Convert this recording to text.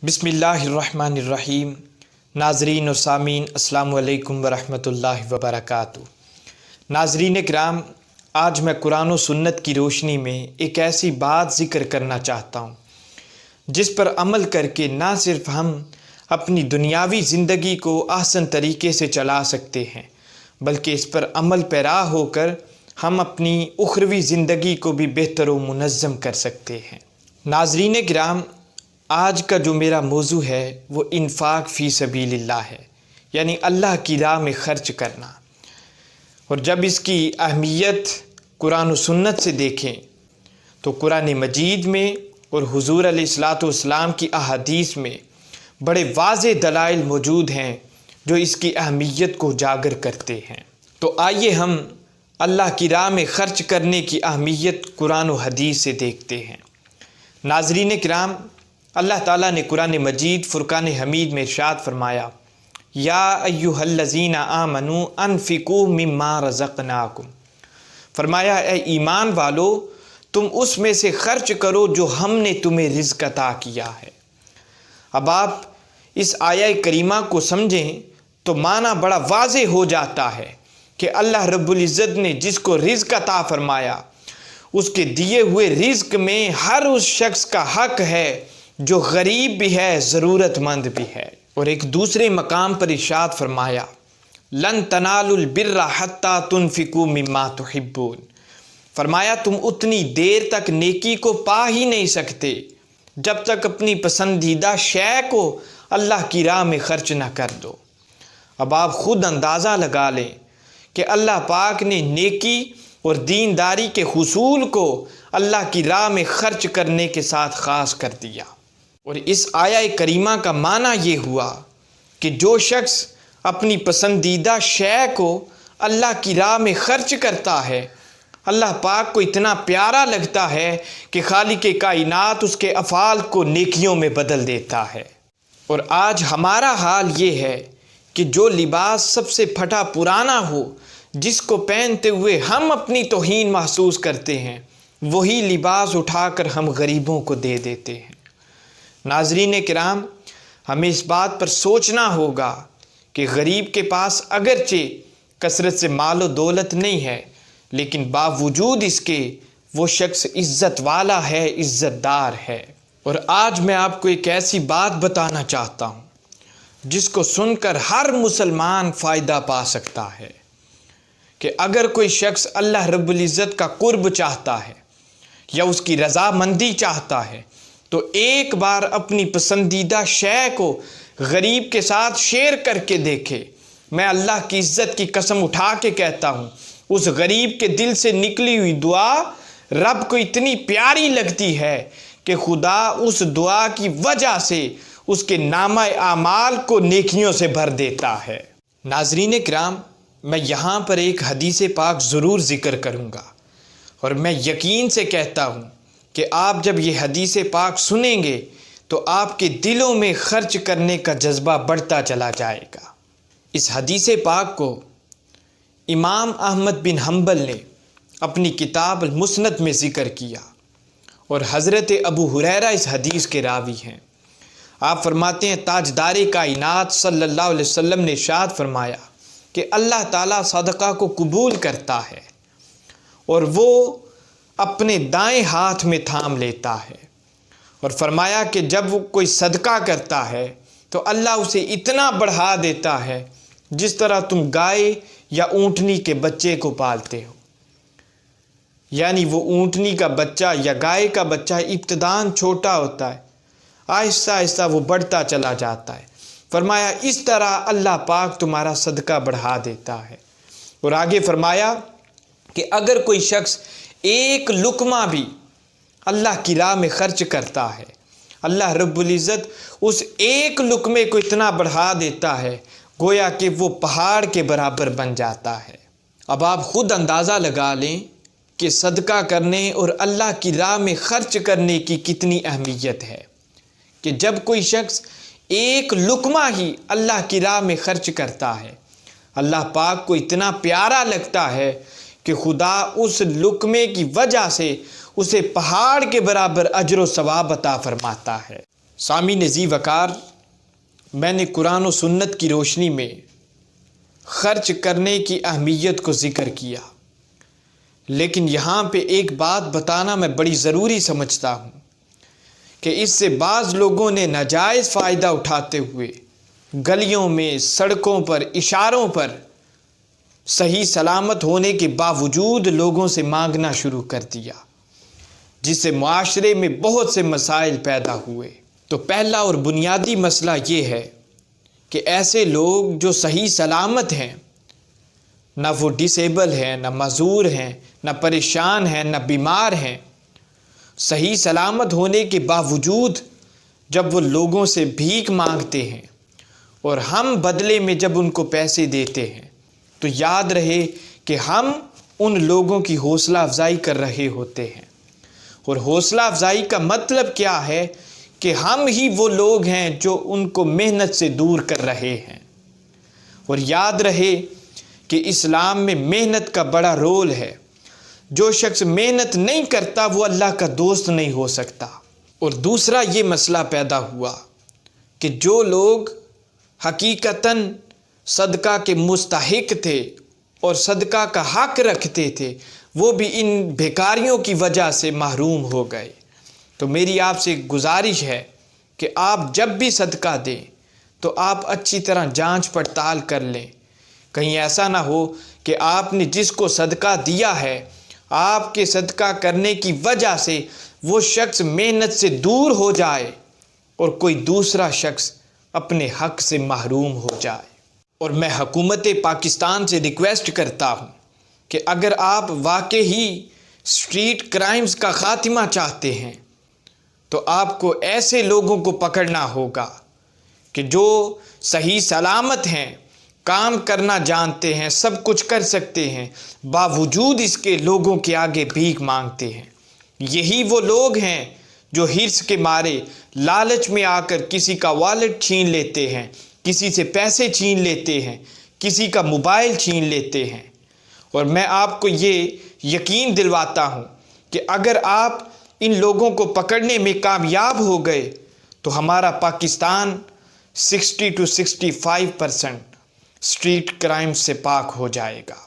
بسم اللہ الرحمن الرحیم۔ ناظرین و سامعین السلام علیکم ورحمۃ اللہ وبرکاتہ۔ ناظرین کرام، آج میں قرآن و سنت کی روشنی میں ایک ایسی بات ذکر کرنا چاہتا ہوں جس پر عمل کر کے نہ صرف ہم اپنی دنیاوی زندگی کو احسن طریقے سے چلا سکتے ہیں بلکہ اس پر عمل پیرا ہو کر ہم اپنی اخروی زندگی کو بھی بہتر و منظم کر سکتے ہیں۔ ناظرین کرام، آج کا جو میرا موضوع ہے وہ انفاق فی سبیل اللہ ہے، یعنی اللہ کی راہ میں خرچ کرنا۔ اور جب اس کی اہمیت قرآن و سنت سے دیکھیں تو قرآن مجید میں اور حضور علیہ الصلاۃ والسلام کی احادیث میں بڑے واضح دلائل موجود ہیں جو اس کی اہمیت کو اجاگر کرتے ہیں۔ تو آئیے ہم اللہ کی راہ میں خرچ کرنے کی اہمیت قرآن و حدیث سے دیکھتے ہیں۔ ناظرین کرام، اللہ تعالیٰ نے قرآن مجید فرقان حمید میں ارشاد فرمایا، یا ایھا الذین آمنوا انفقوا مما رزقناکم، فرمایا اے ایمان والو تم اس میں سے خرچ کرو جو ہم نے تمہیں رزق عطا کیا ہے۔ اب آپ اس آیہ کریمہ کو سمجھیں تو معنی بڑا واضح ہو جاتا ہے کہ اللہ رب العزت نے جس کو رزق عطا فرمایا اس کے دیے ہوئے رزق میں ہر اس شخص کا حق ہے جو غریب بھی ہے، ضرورت مند بھی ہے۔ اور ایک دوسرے مقام پر ارشاد فرمایا، لن تنالوا البر حتی تنفقوا مما تحبون، فرمایا تم اتنی دیر تک نیکی کو پا ہی نہیں سکتے جب تک اپنی پسندیدہ شے کو اللہ کی راہ میں خرچ نہ کر دو۔ اب آپ خود اندازہ لگا لیں کہ اللہ پاک نے نیکی اور دینداری کے حصول کو اللہ کی راہ میں خرچ کرنے کے ساتھ خاص کر دیا۔ اور اس آیہ کریمہ کا معنی یہ ہوا کہ جو شخص اپنی پسندیدہ شے کو اللہ کی راہ میں خرچ کرتا ہے، اللہ پاک کو اتنا پیارا لگتا ہے کہ خالق کائنات اس کے افعال کو نیکیوں میں بدل دیتا ہے۔ اور آج ہمارا حال یہ ہے کہ جو لباس سب سے پھٹا پرانا ہو، جس کو پہنتے ہوئے ہم اپنی توہین محسوس کرتے ہیں، وہی لباس اٹھا کر ہم غریبوں کو دے دیتے ہیں۔ ناظرین کرام، ہمیں اس بات پر سوچنا ہوگا کہ غریب کے پاس اگرچہ کثرت سے مال و دولت نہیں ہے لیکن باوجود اس کے وہ شخص عزت والا ہے، عزت دار ہے۔ اور آج میں آپ کو ایک ایسی بات بتانا چاہتا ہوں جس کو سن کر ہر مسلمان فائدہ پا سکتا ہے کہ اگر کوئی شخص اللہ رب العزت کا قرب چاہتا ہے یا اس کی رضامندی چاہتا ہے تو ایک بار اپنی پسندیدہ شے کو غریب کے ساتھ شیئر کر کے دیکھے۔ میں اللہ کی عزت کی قسم اٹھا کے کہتا ہوں، اس غریب کے دل سے نکلی ہوئی دعا رب کو اتنی پیاری لگتی ہے کہ خدا اس دعا کی وجہ سے اس کے نامہ اعمال کو نیکیوں سے بھر دیتا ہے۔ ناظرین کرام، میں یہاں پر ایک حدیث پاک ضرور ذکر کروں گا اور میں یقین سے کہتا ہوں کہ آپ جب یہ حدیث پاک سنیں گے تو آپ کے دلوں میں خرچ کرنے کا جذبہ بڑھتا چلا جائے گا۔ اس حدیث پاک کو امام احمد بن حنبل نے اپنی کتاب المسند میں ذکر کیا اور حضرت ابو ہریرہ اس حدیث کے راوی ہیں۔ آپ فرماتے ہیں، تاجدار کائنات صلی اللہ علیہ وسلم نے ارشاد فرمایا کہ اللہ تعالیٰ صدقہ کو قبول کرتا ہے اور وہ اپنے دائیں ہاتھ میں تھام لیتا ہے، اور فرمایا کہ جب وہ کوئی صدقہ کرتا ہے تو اللہ اسے اتنا بڑھا دیتا ہے جس طرح تم گائے یا اونٹنی کے بچے کو پالتے ہو، یعنی وہ اونٹنی کا بچہ یا گائے کا بچہ ابتداً چھوٹا ہوتا ہے، آہستہ آہستہ وہ بڑھتا چلا جاتا ہے، فرمایا اس طرح اللہ پاک تمہارا صدقہ بڑھا دیتا ہے۔ اور آگے فرمایا کہ اگر کوئی شخص ایک لقمہ بھی اللہ کی راہ میں خرچ کرتا ہے، اللہ رب العزت اس ایک لقمے کو اتنا بڑھا دیتا ہے گویا کہ وہ پہاڑ کے برابر بن جاتا ہے۔ اب آپ خود اندازہ لگا لیں کہ صدقہ کرنے اور اللہ کی راہ میں خرچ کرنے کی کتنی اہمیت ہے کہ جب کوئی شخص ایک لقمہ ہی اللہ کی راہ میں خرچ کرتا ہے، اللہ پاک کو اتنا پیارا لگتا ہے کہ خدا اس لقمے کی وجہ سے اسے پہاڑ کے برابر اجر و ثواب عطا فرماتا ہے۔ سامعین ذی وقار، میں نے قرآن و سنت کی روشنی میں خرچ کرنے کی اہمیت کو ذکر کیا، لیکن یہاں پہ ایک بات بتانا میں بڑی ضروری سمجھتا ہوں کہ اس سے بعض لوگوں نے ناجائز فائدہ اٹھاتے ہوئے گلیوں میں، سڑکوں پر، اشاروں پر صحیح سلامت ہونے کے باوجود لوگوں سے مانگنا شروع کر دیا، جس سے معاشرے میں بہت سے مسائل پیدا ہوئے۔ تو پہلا اور بنیادی مسئلہ یہ ہے کہ ایسے لوگ جو صحیح سلامت ہیں، نہ وہ ڈسیبل ہیں، نہ معذور ہیں، نہ پریشان ہیں، نہ بیمار ہیں، صحیح سلامت ہونے کے باوجود جب وہ لوگوں سے بھیک مانگتے ہیں اور ہم بدلے میں جب ان کو پیسے دیتے ہیں، تو یاد رہے کہ ہم ان لوگوں کی حوصلہ افزائی کر رہے ہوتے ہیں۔ اور حوصلہ افزائی کا مطلب کیا ہے کہ ہم ہی وہ لوگ ہیں جو ان کو محنت سے دور کر رہے ہیں۔ اور یاد رہے کہ اسلام میں محنت کا بڑا رول ہے۔ جو شخص محنت نہیں کرتا وہ اللہ کا دوست نہیں ہو سکتا۔ اور دوسرا یہ مسئلہ پیدا ہوا کہ جو لوگ حقیقتاً صدقہ کے مستحق تھے اور صدقہ کا حق رکھتے تھے، وہ بھی ان بھیکاریوں کی وجہ سے محروم ہو گئے۔ تو میری آپ سے گزارش ہے کہ آپ جب بھی صدقہ دیں تو آپ اچھی طرح جانچ پڑتال کر لیں، کہیں ایسا نہ ہو کہ آپ نے جس کو صدقہ دیا ہے، آپ کے صدقہ کرنے کی وجہ سے وہ شخص محنت سے دور ہو جائے اور کوئی دوسرا شخص اپنے حق سے محروم ہو جائے۔ اور میں حکومت پاکستان سے ریکویسٹ کرتا ہوں کہ اگر آپ واقعی اسٹریٹ کرائمز کا خاتمہ چاہتے ہیں تو آپ کو ایسے لوگوں کو پکڑنا ہوگا کہ جو صحیح سلامت ہیں، کام کرنا جانتے ہیں، سب کچھ کر سکتے ہیں، باوجود اس کے لوگوں کے آگے بھیک مانگتے ہیں۔ یہی وہ لوگ ہیں جو حرص کے مارے لالچ میں آ کر کسی کا والیٹ چھین لیتے ہیں، کسی سے پیسے چھین لیتے ہیں، کسی کا موبائل چھین لیتے ہیں۔ اور میں آپ کو یہ یقین دلواتا ہوں کہ اگر آپ ان لوگوں کو پکڑنے میں کامیاب ہو گئے تو ہمارا پاکستان 60 to 65% اسٹریٹ کرائم سے پاک ہو جائے گا۔